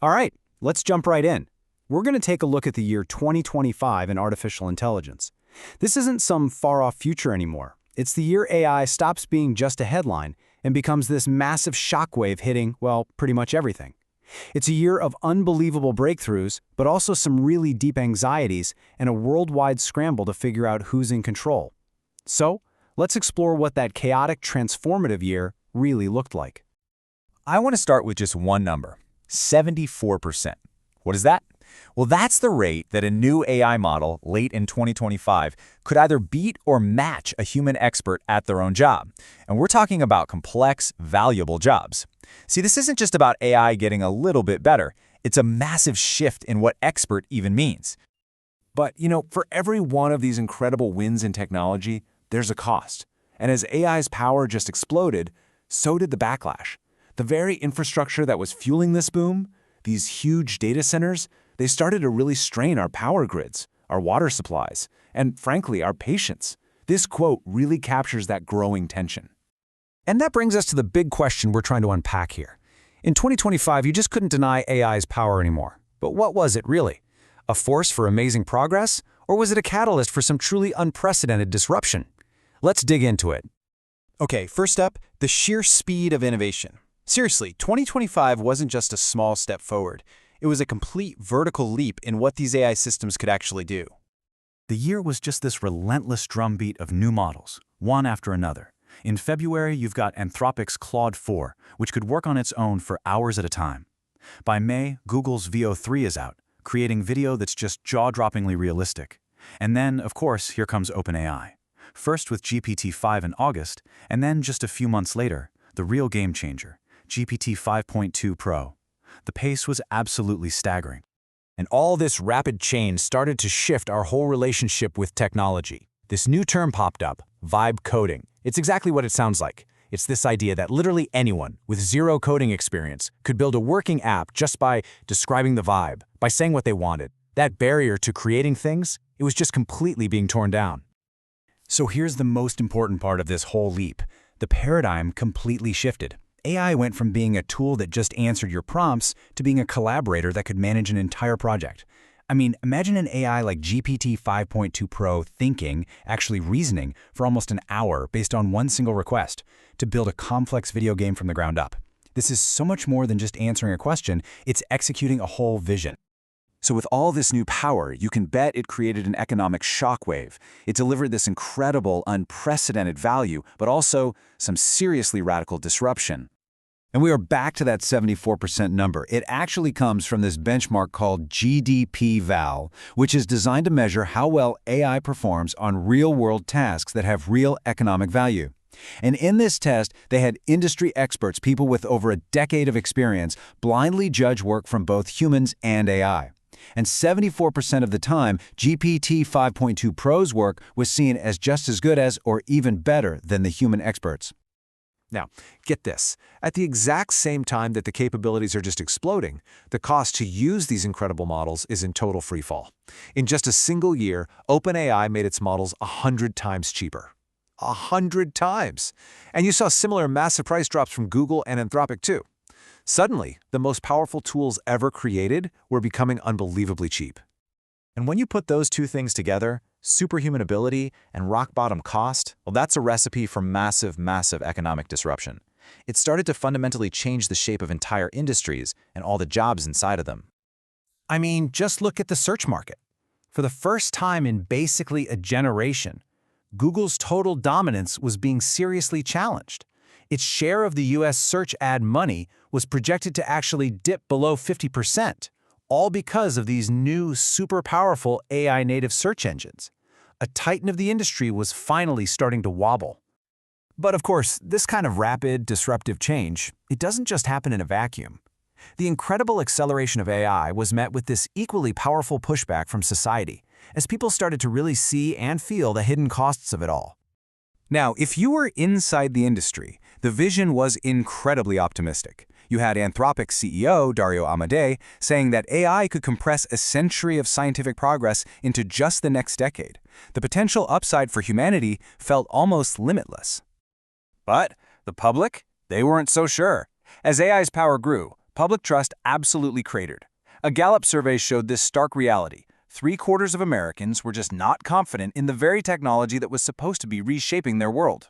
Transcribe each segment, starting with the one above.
All right, let's jump right in. We're going to take a look at the year 2025 in artificial intelligence. This isn't some far-off future anymore. It's the year AI stops being just a headline and becomes this massive shockwave hitting, well, pretty much everything. It's a year of unbelievable breakthroughs, but also some really deep anxieties and a worldwide scramble to figure out who's in control. So, let's explore what that chaotic, transformative year really looked like. I want to start with just one number, 74%. What is that? Well, that's the rate that a new AI model late in 2025 could either beat or match a human expert at their own job. And we're talking about complex, valuable jobs. See, this isn't just about AI getting a little bit better. It's a massive shift in what expert even means. But, for every one of these incredible wins in technology, there's a cost. And as AI's power just exploded, so did the backlash. The very infrastructure that was fueling this boom, these huge data centers, they started to really strain our power grids, our water supplies, and frankly, our patience. This quote really captures that growing tension. And that brings us to the big question we're trying to unpack here. In 2025, you just couldn't deny AI's power anymore. But what was it really? A force for amazing progress? Or was it a catalyst for some truly unprecedented disruption? Let's dig into it. Okay, first up, the sheer speed of innovation. Seriously, 2025 wasn't just a small step forward. It was a complete vertical leap in what these AI systems could actually do. The year was just this relentless drumbeat of new models, one after another. In February, you've got Anthropic's Claude 4, which could work on its own for hours at a time. By May, Google's VO3 is out, creating video that's just jaw-droppingly realistic. And then, of course, here comes OpenAI. First with GPT-5 in August, and then just a few months later, the real game changer, GPT 5.2 Pro. The pace was absolutely staggering. And all this rapid change started to shift our whole relationship with technology. This new term popped up, vibe coding. It's exactly what it sounds like. It's this idea that literally anyone with zero coding experience could build a working app just by describing the vibe, by saying what they wanted. That barrier to creating things, it was just completely being torn down. So here's the most important part of this whole leap. The paradigm completely shifted. AI went from being a tool that just answered your prompts to being a collaborator that could manage an entire project. I mean, imagine an AI like GPT 5.2 Pro thinking, actually reasoning, for almost an hour based on one single request to build a complex video game from the ground up. This is so much more than just answering a question, it's executing a whole vision. So with all this new power, you can bet it created an economic shockwave. It delivered this incredible, unprecedented value, but also some seriously radical disruption. And we are back to that 74% number. It actually comes from this benchmark called GDP-Eval, which is designed to measure how well AI performs on real-world tasks that have real economic value. And in this test, they had industry experts, people with over a decade of experience, blindly judge work from both humans and AI. And 74% of the time, GPT 5.2 Pro's work was seen as just as good as or even better than the human experts. Now, get this. At the exact same time that the capabilities are just exploding, the cost to use these incredible models is in total freefall. In just a single year, OpenAI made its models 100 times cheaper. 100 times! And you saw similar massive price drops from Google and Anthropic too. Suddenly, the most powerful tools ever created were becoming unbelievably cheap. And when you put those two things together, superhuman ability and rock-bottom cost, well, that's a recipe for massive, massive economic disruption. It started to fundamentally change the shape of entire industries and all the jobs inside of them. I mean, just look at the search market. For the first time in basically a generation, Google's total dominance was being seriously challenged. Its share of the US search ad money was projected to actually dip below 50%, all because of these new, super powerful AI-native search engines. A titan of the industry was finally starting to wobble. But of course, this kind of rapid, disruptive change, it doesn't just happen in a vacuum. The incredible acceleration of AI was met with this equally powerful pushback from society, as people started to really see and feel the hidden costs of it all. Now, if you were inside the industry, the vision was incredibly optimistic. You had Anthropic's CEO, Dario Amodei, saying that AI could compress a century of scientific progress into just the next decade. The potential upside for humanity felt almost limitless. But the public, they weren't so sure. As AI's power grew, public trust absolutely cratered. A Gallup survey showed this stark reality. 3/4 of Americans were just not confident in the very technology that was supposed to be reshaping their world.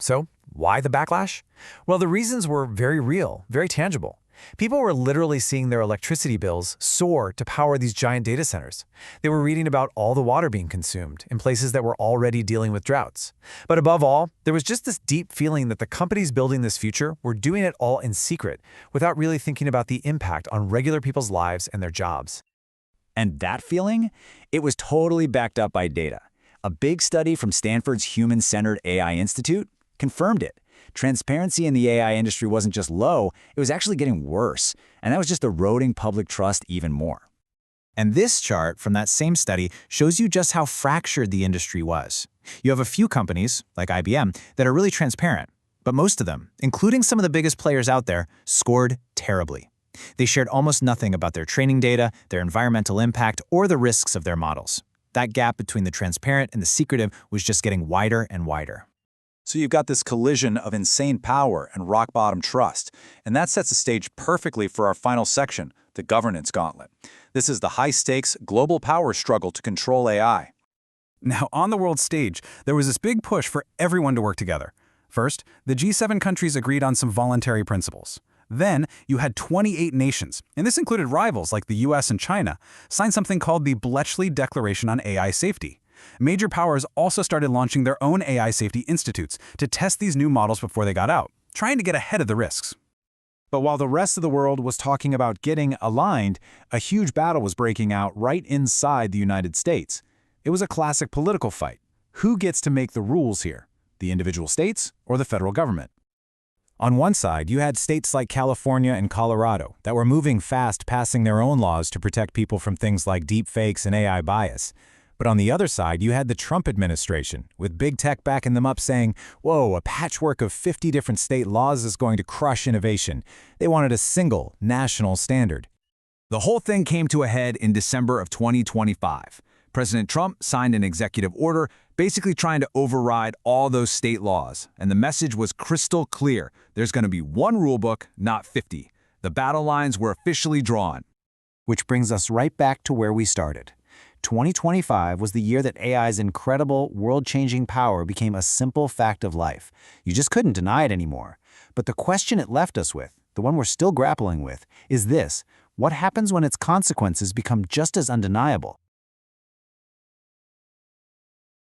So, why the backlash? Well, the reasons were very real, very tangible. People were literally seeing their electricity bills soar to power these giant data centers. They were reading about all the water being consumed in places that were already dealing with droughts. But above all, there was just this deep feeling that the companies building this future were doing it all in secret, without really thinking about the impact on regular people's lives and their jobs. And that feeling? It was totally backed up by data. A big study from Stanford's Human-Centered AI Institute confirmed it. Transparency in the AI industry wasn't just low, it was actually getting worse, and that was just eroding public trust even more. And this chart from that same study shows you just how fractured the industry was. You have a few companies, like IBM, that are really transparent, but most of them, including some of the biggest players out there, scored terribly. They shared almost nothing about their training data, their environmental impact, or the risks of their models. That gap between the transparent and the secretive was just getting wider and wider. So you've got this collision of insane power and rock-bottom trust, and that sets the stage perfectly for our final section, the governance gauntlet. This is the high-stakes global power struggle to control AI. Now, on the world stage, there was this big push for everyone to work together. First, the G7 countries agreed on some voluntary principles. Then, you had 28 nations, and this included rivals like the US and China, sign something called the Bletchley Declaration on AI Safety. Major powers also started launching their own AI safety institutes to test these new models before they got out, trying to get ahead of the risks. But while the rest of the world was talking about getting aligned, a huge battle was breaking out right inside the United States. It was a classic political fight. Who gets to make the rules here? The individual states or the federal government? On one side, you had states like California and Colorado that were moving fast, passing their own laws to protect people from things like deepfakes and AI bias. But on the other side, you had the Trump administration, with big tech backing them up saying, whoa, a patchwork of 50 different state laws is going to crush innovation. They wanted a single, national standard. The whole thing came to a head in December of 2025. President Trump signed an executive order basically trying to override all those state laws, and the message was crystal clear. There's going to be one rulebook, not 50. The battle lines were officially drawn. Which brings us right back to where we started. 2025 was the year that AI's incredible, world-changing power became a simple fact of life. You just couldn't deny it anymore. But the question it left us with, the one we're still grappling with, is this: what happens when its consequences become just as undeniable?